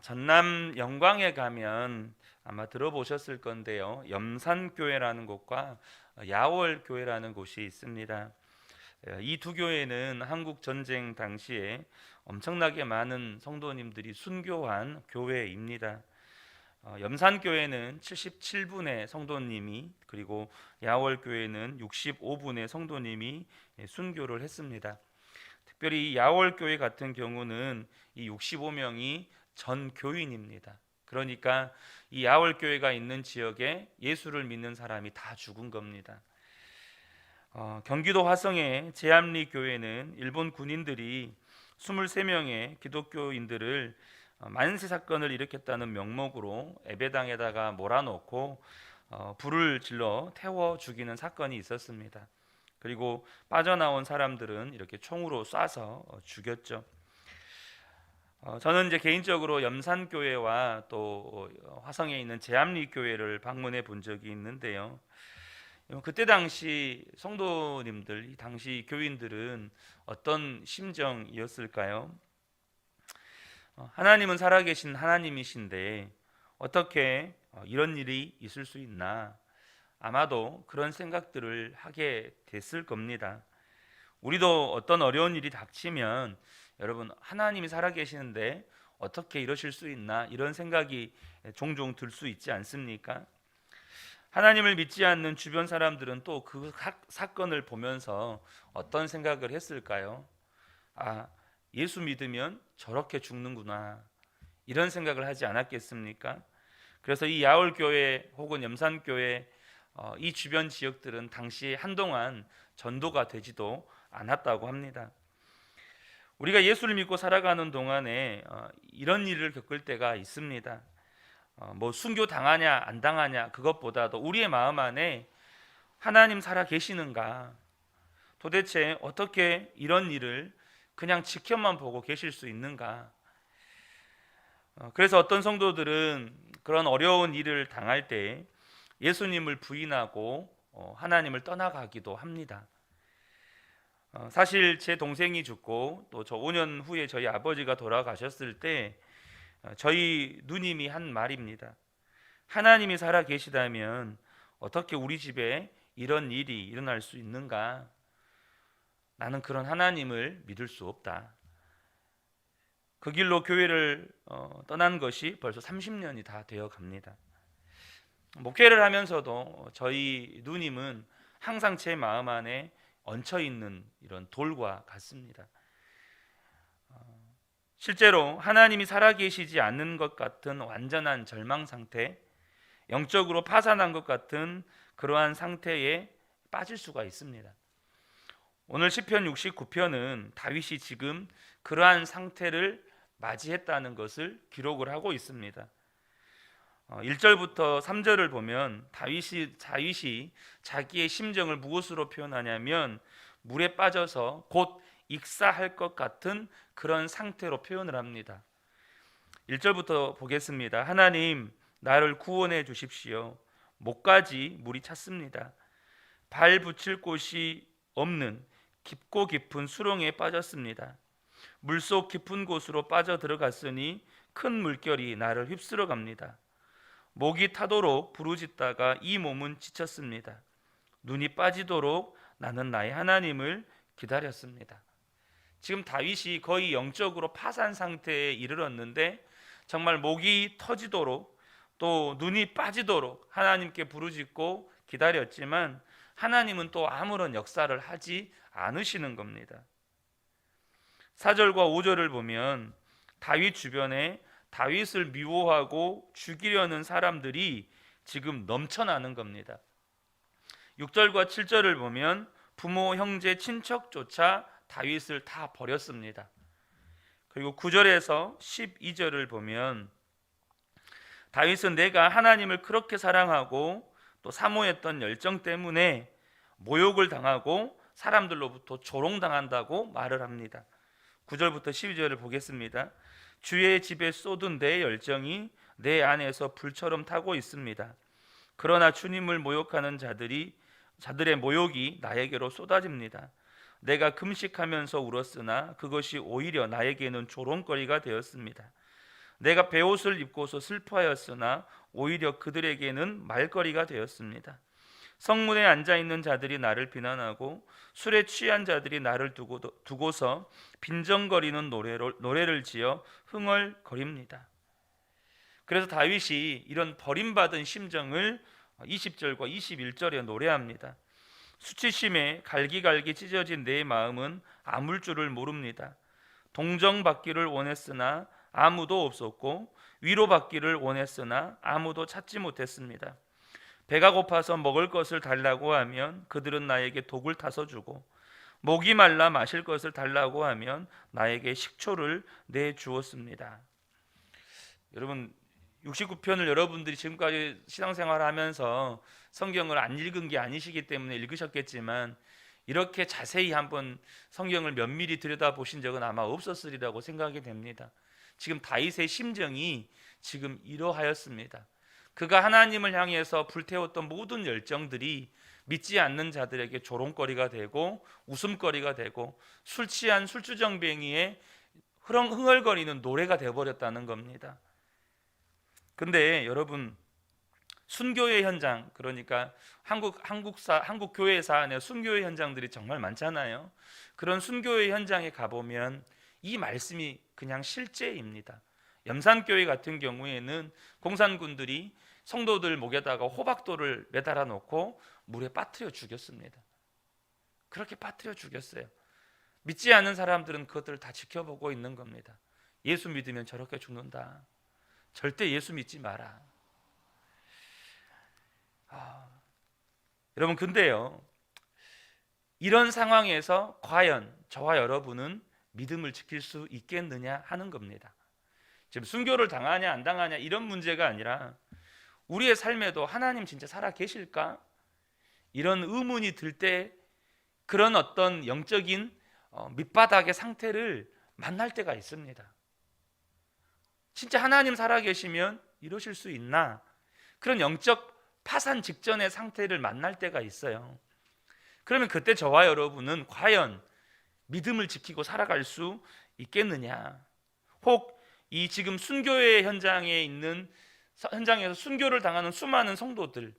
전남 영광에 가면 아마 들어보셨을 건데요. 염산교회라는 곳과 야월교회라는 곳이 있습니다. 이 두 교회는 한국 전쟁 당시에 엄청나게 많은 성도님들이 순교한 교회입니다. 염산교회는 77분의 성도님이, 그리고 야월교회는 65분의 성도님이 순교를 했습니다. 특별히 야월교회 같은 경우는 이 65명이 전 교인입니다. 그러니까 이 야월교회가 있는 지역에 예수를 믿는 사람이 다 죽은 겁니다. 경기도 화성의 제암리 교회는 일본 군인들이 23명의 기독교인들을 만세 사건을 일으켰다는 명목으로 에베당에다가 몰아넣고 불을 질러 태워 죽이는 사건이 있었습니다. 그리고 빠져나온 사람들은 이렇게 총으로 쏴서 죽였죠. 저는 이제 개인적으로 염산교회와 또 화성에 있는 제암리 교회를 방문해 본 적이 있는데요. 그때 당시 성도님들, 당시 교인들은 어떤 심정이었을까요? 하나님은 살아계신 하나님이신데 어떻게 이런 일이 있을 수 있나? 아마도 그런 생각들을 하게 됐을 겁니다. 우리도 어떤 어려운 일이 닥치면 여러분, 하나님이 살아계시는데 어떻게 이러실 수 있나, 이런 생각이 종종 들 수 있지 않습니까? 하나님을 믿지 않는 주변 사람들은 또 그 사건을 보면서 어떤 생각을 했을까요? 아, 예수 믿으면 저렇게 죽는구나, 이런 생각을 하지 않았겠습니까? 그래서 이 야월교회 혹은 염산교회, 이 주변 지역들은 당시 한동안 전도가 되지도 않았다고 합니다. 우리가 예수를 믿고 살아가는 동안에 이런 일을 겪을 때가 있습니다. 뭐 순교 당하냐 안 당하냐 그것보다도 우리의 마음 안에 하나님 살아 계시는가, 도대체 어떻게 이런 일을 그냥 지켜만 보고 계실 수 있는가. 그래서 어떤 성도들은 그런 어려운 일을 당할 때 예수님을 부인하고 하나님을 떠나가기도 합니다. 사실 제 동생이 죽고 또 저 5년 후에 저희 아버지가 돌아가셨을 때 저희 누님이 한 말입니다. 하나님이 살아 계시다면 어떻게 우리 집에 이런 일이 일어날 수 있는가? 나는 그런 하나님을 믿을 수 없다. 그 길로 교회를 떠난 것이 벌써 30년이 다 되어 갑니다. 목회를 하면서도 저희 누님은 항상 제 마음 안에 얹혀 있는 이런 돌과 같습니다. 실제로 하나님이 살아계시지 않는 것 같은 완전한 절망 상태, 영적으로 파산한 것 같은 그러한 상태에 빠질 수가 있습니다. 오늘 시편 69편은 다윗이 지금 그러한 상태를 맞이했다는 것을 기록을 하고 있습니다. 1절부터 3절을 보면 다윗이 자기의 심정을 무엇으로 표현하냐면 물에 빠져서 곧 익사할 것 같은 그런 상태로 표현을 합니다. 1절부터 보겠습니다. 하나님, 나를 구원해 주십시오. 목까지 물이 찼습니다. 발 붙일 곳이 없는 깊고 깊은 수렁에 빠졌습니다. 물속 깊은 곳으로 빠져 들어갔으니 큰 물결이 나를 휩쓸어 갑니다. 목이 타도록 부르짖다가 이 몸은 지쳤습니다. 눈이 빠지도록 나는 나의 하나님을 기다렸습니다. 지금 다윗이 거의 영적으로 파산 상태에 이르렀는데 정말 목이 터지도록 또 눈이 빠지도록 하나님께 부르짖고 기다렸지만 하나님은 또 아무런 역사를 하지 않으시는 겁니다. 4절과 5절을 보면 다윗 주변에 다윗을 미워하고 죽이려는 사람들이 지금 넘쳐나는 겁니다. 6절과 7절을 보면 부모, 형제, 친척조차 다윗을 다 버렸습니다. 그리고 9절에서 12절을 보면 다윗은 내가 하나님을 그렇게 사랑하고 또 사모했던 열정 때문에 모욕을 당하고 사람들로부터 조롱당한다고 말을 합니다. 9절부터 12절을 보겠습니다. 주의 집에 쏟은 내 열정이 내 안에서 불처럼 타고 있습니다. 그러나 주님을 모욕하는 자들의 모욕이 나에게로 쏟아집니다. 내가 금식하면서 울었으나 그것이 오히려 나에게는 조롱거리가 되었습니다. 내가 베옷을 입고서 슬퍼하였으나 오히려 그들에게는 말거리가 되었습니다. 성문에 앉아있는 자들이 나를 비난하고 술에 취한 자들이 나를 두고서 빈정거리는 노래를 지어 흥얼거립니다. 그래서 다윗이 이런 버림받은 심정을 20절과 21절에 노래합니다. 수치심에 갈기갈기 찢어진 내 마음은 아물 줄을 모릅니다. 동정받기를 원했으나 아무도 없었고 위로받기를 원했으나 아무도 찾지 못했습니다. 배가 고파서 먹을 것을 달라고 하면 그들은 나에게 독을 타서 주고 목이 말라 마실 것을 달라고 하면 나에게 식초를 내주었습니다. 여러분 69편을 여러분들이 지금까지 신앙생활을 하면서 성경을 안 읽은 게 아니시기 때문에 읽으셨겠지만 이렇게 자세히 한번 성경을 면밀히 들여다보신 적은 아마 없었으리라고 생각이 됩니다. 지금 다윗의 심정이 지금 이러하였습니다. 그가 하나님을 향해서 불태웠던 모든 열정들이 믿지 않는 자들에게 조롱거리가 되고 웃음거리가 되고 술 취한 술주정뱅이의 흥얼거리는 노래가 되어버렸다는 겁니다. 근데 여러분 순교의 현장, 그러니까 한국 교회사 안에 순교의 현장들이 정말 많잖아요. 그런 순교의 현장에 가보면 이 말씀이 그냥 실제입니다. 염산교회 같은 경우에는 공산군들이 성도들 목에다가 호박돌을 매달아 놓고 물에 빠뜨려 죽였습니다. 그렇게 빠뜨려 죽였어요. 믿지 않는 사람들은 그것들을 다 지켜보고 있는 겁니다. 예수 믿으면 저렇게 죽는다. 절대 예수 믿지 마라. 여러분 근데요, 이런 상황에서 과연 저와 여러분은 믿음을 지킬 수 있겠느냐 하는 겁니다. 지금 순교를 당하냐 안 당하냐 이런 문제가 아니라 우리의 삶에도 하나님 진짜 살아 계실까? 이런 의문이 들 때 그런 어떤 영적인 밑바닥의 상태를 만날 때가 있습니다. 진짜 하나님 살아 계시면 이러실 수 있나? 그런 영적 파산 직전의 상태를 만날 때가 있어요. 그러면 그때 저와 여러분은 과연 믿음을 지키고 살아갈 수 있겠느냐? 혹 이 지금 순교의 현장에서 순교를 당하는 수많은 성도들,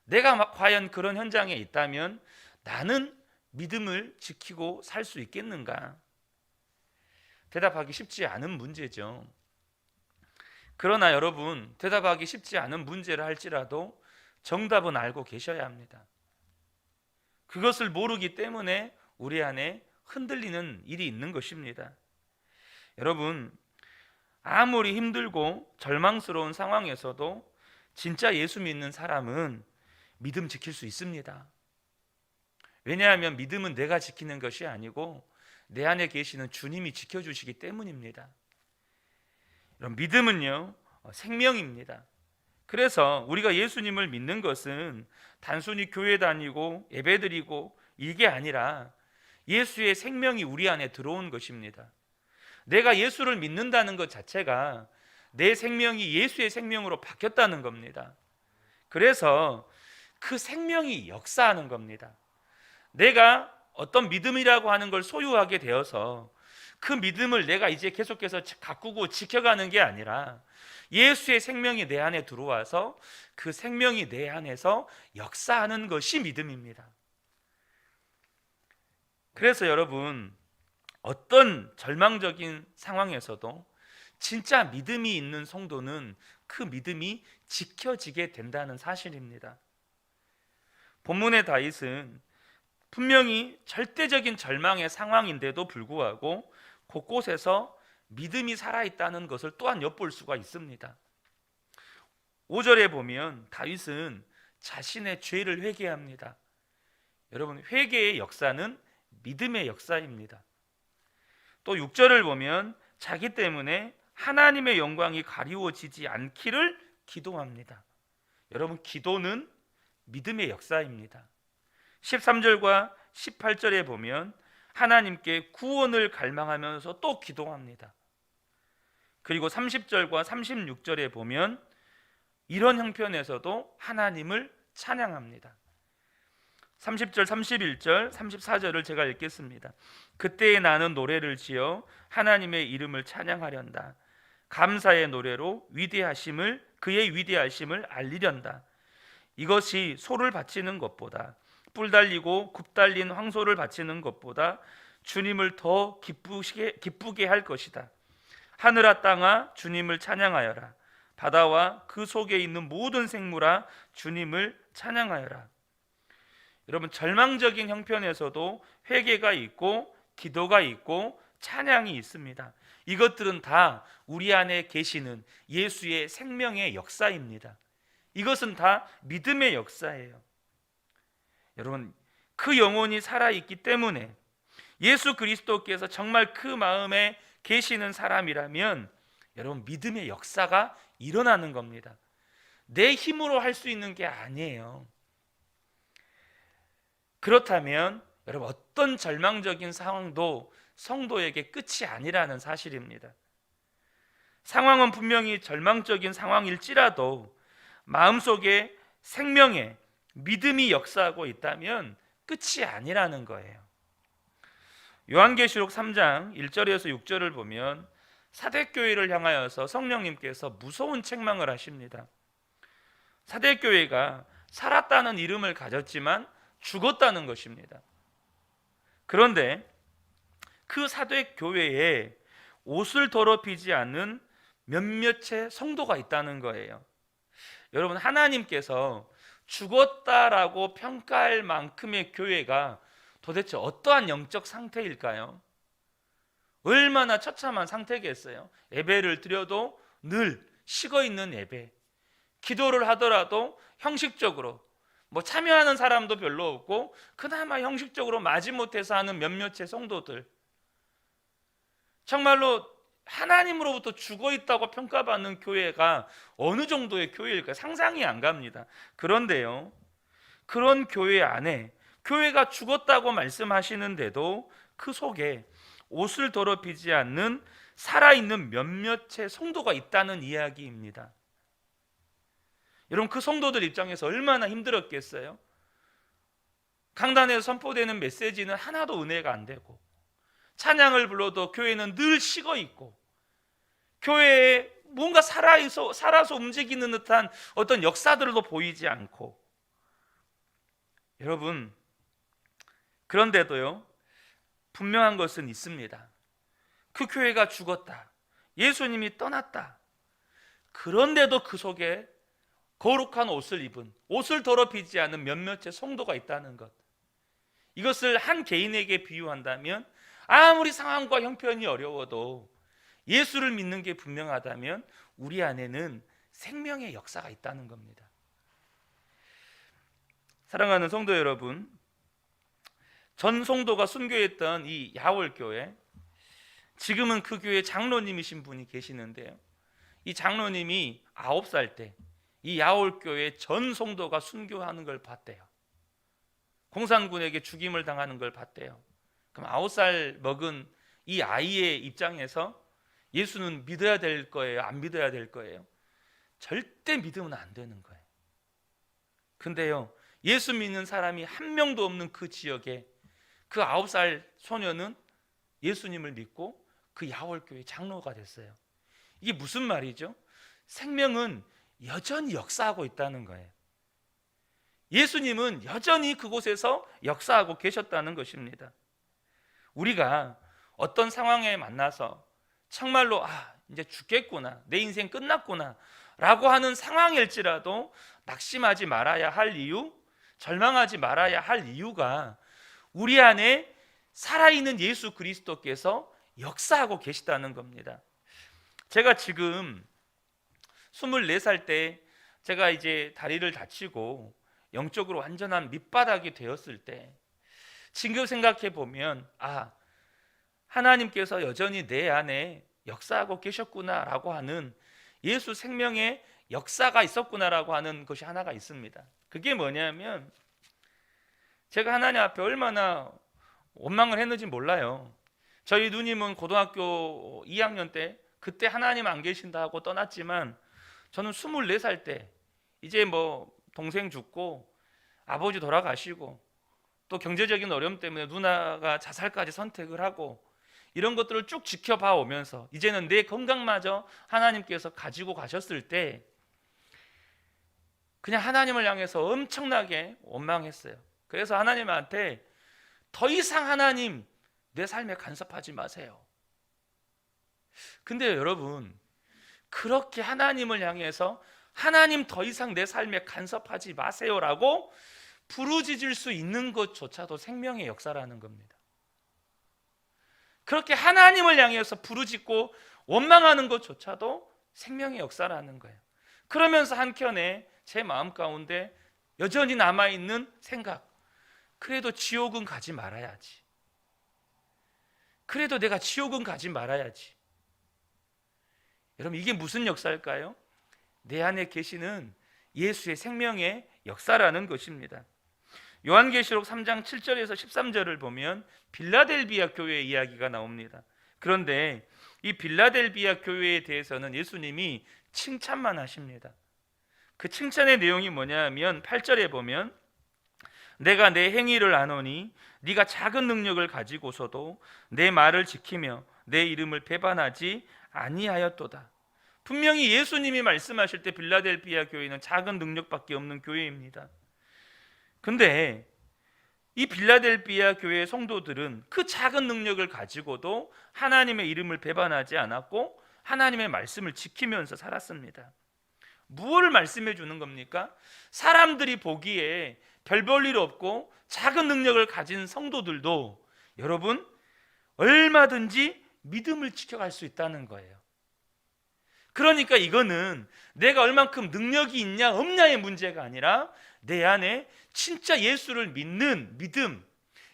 내가 과연 그런 현장에 있다면 나는 믿음을 지키고 살 수 있겠는가? 대답하기 쉽지 않은 문제죠. 그러나 여러분, 대답하기 쉽지 않은 문제를 할지라도 정답은 알고 계셔야 합니다. 그것을 모르기 때문에 우리 안에 흔들리는 일이 있는 것입니다. 여러분, 아무리 힘들고 절망스러운 상황에서도 진짜 예수 믿는 사람은 믿음 지킬 수 있습니다. 왜냐하면 믿음은 내가 지키는 것이 아니고 내 안에 계시는 주님이 지켜주시기 때문입니다. 여러분, 믿음은요 생명입니다. 그래서 우리가 예수님을 믿는 것은 단순히 교회 다니고 예배드리고 이게 아니라 예수의 생명이 우리 안에 들어온 것입니다. 내가 예수를 믿는다는 것 자체가 내 생명이 예수의 생명으로 바뀌었다는 겁니다. 그래서 그 생명이 역사하는 겁니다. 내가 어떤 믿음이라고 하는 걸 소유하게 되어서 그 믿음을 내가 이제 계속해서 가꾸고 지켜가는 게 아니라 예수의 생명이 내 안에 들어와서 그 생명이 내 안에서 역사하는 것이 믿음입니다. 그래서 여러분, 어떤 절망적인 상황에서도 진짜 믿음이 있는 성도는 그 믿음이 지켜지게 된다는 사실입니다. 본문의 다윗은 분명히 절대적인 절망의 상황인데도 불구하고 곳곳에서 믿음이 살아있다는 것을 또한 엿볼 수가 있습니다. 5절에 보면 다윗은 자신의 죄를 회개합니다. 여러분, 회개의 역사는 믿음의 역사입니다. 또 6절을 보면 자기 때문에 하나님의 영광이 가리워지지 않기를 기도합니다. 여러분, 기도는 믿음의 역사입니다. 13절과 18절에 보면 하나님께 구원을 갈망하면서 또 기도합니다. 그리고 30절과 36절에 보면 이런 형편에서도 하나님을 찬양합니다. 30절, 31절, 34절을 제가 읽겠습니다. 그때에 나는 노래를 지어 하나님의 이름을 찬양하련다. 감사의 노래로 그의 위대하심을 알리련다. 이것이 소를 바치는 것보다, 뿔 달리고 굽 달린 황소를 바치는 것보다 주님을 더 기쁘게 할 것이다. 하늘아 땅아 주님을 찬양하여라. 바다와 그 속에 있는 모든 생물아 주님을 찬양하여라. 여러분, 절망적인 형편에서도 회개가 있고 기도가 있고 찬양이 있습니다. 이것들은 다 우리 안에 계시는 예수의 생명의 역사입니다. 이것은 다 믿음의 역사예요. 여러분, 그 영혼이 살아있기 때문에 예수 그리스도께서 정말 그 마음에 계시는 사람이라면 여러분, 믿음의 역사가 일어나는 겁니다. 내 힘으로 할 수 있는 게 아니에요. 그렇다면 여러분, 어떤 절망적인 상황도 성도에게 끝이 아니라는 사실입니다. 상황은 분명히 절망적인 상황일지라도 마음속에 생명의 믿음이 역사하고 있다면 끝이 아니라는 거예요. 요한계시록 3장 1절에서 6절을 보면 사대교회를 향하여서 성령님께서 무서운 책망을 하십니다. 사대교회가 살았다는 이름을 가졌지만 죽었다는 것입니다. 그런데 그 사대교회에 옷을 더럽히지 않는 몇몇의 성도가 있다는 거예요. 여러분, 하나님께서 죽었다라고 평가할 만큼의 교회가 도대체 어떠한 영적 상태일까요? 얼마나 처참한 상태겠어요. 예배를 드려도 늘 식어있는 예배, 기도를 하더라도 형식적으로 참여하는 사람도 별로 없고 그나마 형식적으로 마지못해서 하는 몇몇의 성도들, 정말로 하나님으로부터 죽어있다고 평가받는 교회가 어느 정도의 교회일까 상상이 안 갑니다. 그런데요, 그런 교회 안에 교회가 죽었다고 말씀하시는데도 그 속에 옷을 더럽히지 않는 살아있는 몇몇의 성도가 있다는 이야기입니다. 여러분, 그 성도들 입장에서 얼마나 힘들었겠어요? 강단에서 선포되는 메시지는 하나도 은혜가 안 되고, 찬양을 불러도 교회는 늘 식어있고, 교회에 뭔가 살아서 움직이는 듯한 어떤 역사들도 보이지 않고, 여러분, 그런데도요 분명한 것은 있습니다. 그 교회가 죽었다, 예수님이 떠났다. 그런데도 그 속에 거룩한 옷을 입은, 옷을 더럽히지 않은 몇몇의 성도가 있다는 것, 이것을 한 개인에게 비유한다면 아무리 상황과 형편이 어려워도 예수를 믿는 게 분명하다면 우리 안에는 생명의 역사가 있다는 겁니다. 사랑하는 성도 여러분, 전 성도가 순교했던 이 야월교회, 지금은 그 교회 장로님이신 분이 계시는데요, 이 장로님이 9살 때 이 야월교회 전 성도가 순교하는 걸 봤대요. 공산군에게 죽임을 당하는 걸 봤대요. 그럼 9살 먹은 이 아이의 입장에서 예수는 믿어야 될 거예요, 안 믿어야 될 거예요? 절대 믿으면 안 되는 거예요. 근데요, 예수 믿는 사람이 한 명도 없는 그 지역에 그 9살 소녀는 예수님을 믿고 그 야월교회 장로가 됐어요. 이게 무슨 말이죠? 생명은 여전히 역사하고 있다는 거예요. 예수님은 여전히 그곳에서 역사하고 계셨다는 것입니다. 우리가 어떤 상황에 만나서 정말로 이제 죽겠구나, 내 인생 끝났구나 라고 하는 상황일지라도 낙심하지 말아야 할 이유, 절망하지 말아야 할 이유가 우리 안에 살아있는 예수 그리스도께서 역사하고 계시다는 겁니다. 제가 지금 24살 때 제가 이제 다리를 다치고 영적으로 완전한 밑바닥이 되었을 때 지금 생각해 보면 하나님께서 여전히 내 안에 역사하고 계셨구나라고 하는, 예수 생명의 역사가 있었구나라고 하는 것이 하나가 있습니다. 그게 뭐냐면, 제가 하나님 앞에 얼마나 원망을 했는지 몰라요. 저희 누님은 고등학교 2학년 때 그때 하나님 안 계신다 하고 떠났지만, 저는 24살 때 이제 동생 죽고 아버지 돌아가시고 또 경제적인 어려움 때문에 누나가 자살까지 선택을 하고 이런 것들을 쭉 지켜봐 오면서 이제는 내 건강마저 하나님께서 가지고 가셨을 때 그냥 하나님을 향해서 엄청나게 원망했어요. 그래서 하나님한테 더 이상 하나님 내 삶에 간섭하지 마세요. 근데 여러분, 그렇게 하나님을 향해서 하나님 더 이상 내 삶에 간섭하지 마세요라고 부르짖을 수 있는 것조차도 생명의 역사라는 겁니다. 그렇게 하나님을 향해서 부르짖고 원망하는 것조차도 생명의 역사라는 거예요. 그러면서 한켠에 제 마음 가운데 여전히 남아있는 생각, 그래도 지옥은 가지 말아야지. 그래도 내가 지옥은 가지 말아야지. 여러분, 이게 무슨 역사일까요? 내 안에 계시는 예수의 생명의 역사라는 것입니다. 요한계시록 3장 7절에서 13절을 보면 빌라델비아 교회의 이야기가 나옵니다. 그런데 이 빌라델비아 교회에 대해서는 예수님이 칭찬만 하십니다. 그 칭찬의 내용이 뭐냐면 8절에 보면 내가 내 행위를 아노니 네가 작은 능력을 가지고서도 내 말을 지키며 내 이름을 배반하지 아니하였도다. 분명히 예수님이 말씀하실 때 빌라델비아 교회는 작은 능력밖에 없는 교회입니다. 근데 이 빌라델비아 교회의 성도들은 그 작은 능력을 가지고도 하나님의 이름을 배반하지 않았고 하나님의 말씀을 지키면서 살았습니다. 무엇을 말씀해 주는 겁니까? 사람들이 보기에 별 볼 일 없고 작은 능력을 가진 성도들도 여러분 얼마든지 믿음을 지켜갈 수 있다는 거예요. 그러니까 이거는 내가 얼만큼 능력이 있냐 없냐의 문제가 아니라 내 안에 진짜 예수를 믿는 믿음,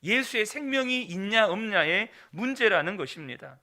예수의 생명이 있냐 없냐의 문제라는 것입니다.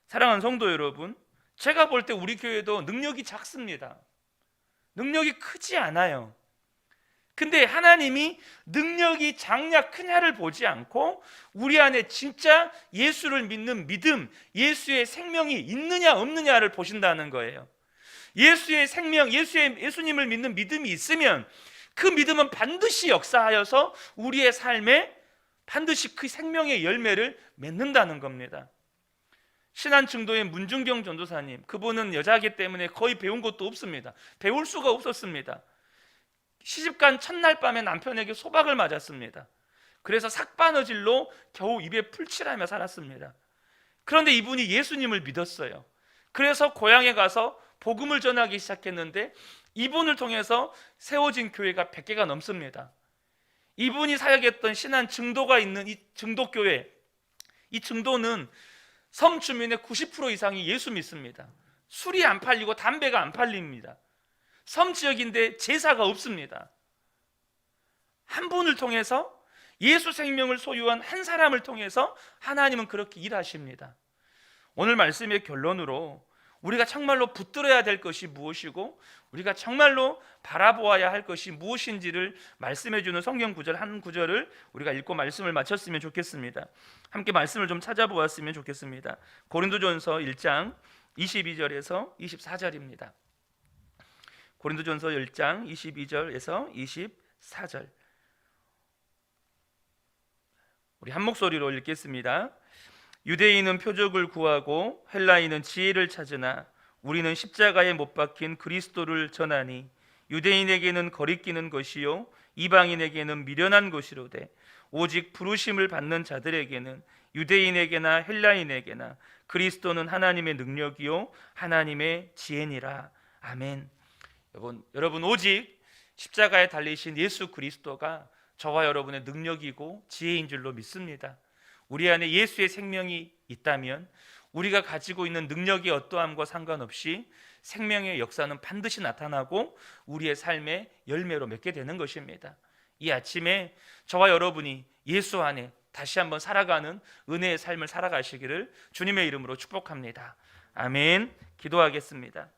사랑하는 성도 여러분, 제가 볼 때 우리 교회도 능력이 작습니다. 능력이 크지 않아요. 근데 하나님이 능력이 작냐 크냐를 보지 않고 우리 안에 진짜 예수를 믿는 믿음, 예수의 생명이 있느냐 없느냐를 보신다는 거예요. 예수의 생명, 예수님을 믿는 믿음이 있으면 그 믿음은 반드시 역사하여서 우리의 삶에 반드시 그 생명의 열매를 맺는다는 겁니다. 신안증도의 문중경 전도사님, 그분은 여자이기 때문에 거의 배운 것도 없습니다. 배울 수가 없었습니다. 시집간 첫날 밤에 남편에게 소박을 맞았습니다. 그래서 삭바느질로 겨우 입에 풀칠하며 살았습니다. 그런데 이분이 예수님을 믿었어요. 그래서 고향에 가서 복음을 전하기 시작했는데 이분을 통해서 세워진 교회가 100개가 넘습니다. 이분이 사역했던 신안 증도가 있는 이 증도교회, 이 증도는 섬 주민의 90% 이상이 예수 믿습니다. 술이 안 팔리고 담배가 안 팔립니다. 섬 지역인데 제사가 없습니다. 한 분을 통해서, 예수 생명을 소유한 한 사람을 통해서 하나님은 그렇게 일하십니다. 오늘 말씀의 결론으로 우리가 정말로 붙들어야 될 것이 무엇이고 우리가 정말로 바라보아야 할 것이 무엇인지를 말씀해 주는 성경 구절 한 구절을 우리가 읽고 말씀을 마쳤으면 좋겠습니다. 함께 말씀을 좀 찾아보았으면 좋겠습니다. 고린도전서 1장 22절에서 24절입니다. 고린도전서 1장 22절에서 24절, 우리 한 목소리로 읽겠습니다. 유대인은 표적을 구하고 헬라인은 지혜를 찾으나 우리는 십자가에 못 박힌 그리스도를 전하니 유대인에게는 거리끼는 것이요 이방인에게는 미련한 것이로되 오직 부르심을 받는 자들에게는 유대인에게나 헬라인에게나 그리스도는 하나님의 능력이요 하나님의 지혜니라. 아멘. 여러분 오직 십자가에 달리신 예수 그리스도가 저와 여러분의 능력이고 지혜인 줄로 믿습니다. 우리 안에 예수의 생명이 있다면 우리가 가지고 있는 능력의 어떠함과 상관없이 생명의 역사는 반드시 나타나고 우리의 삶의 열매로 맺게 되는 것입니다. 이 아침에 저와 여러분이 예수 안에 다시 한번 살아가는 은혜의 삶을 살아가시기를 주님의 이름으로 축복합니다. 아멘. 기도하겠습니다.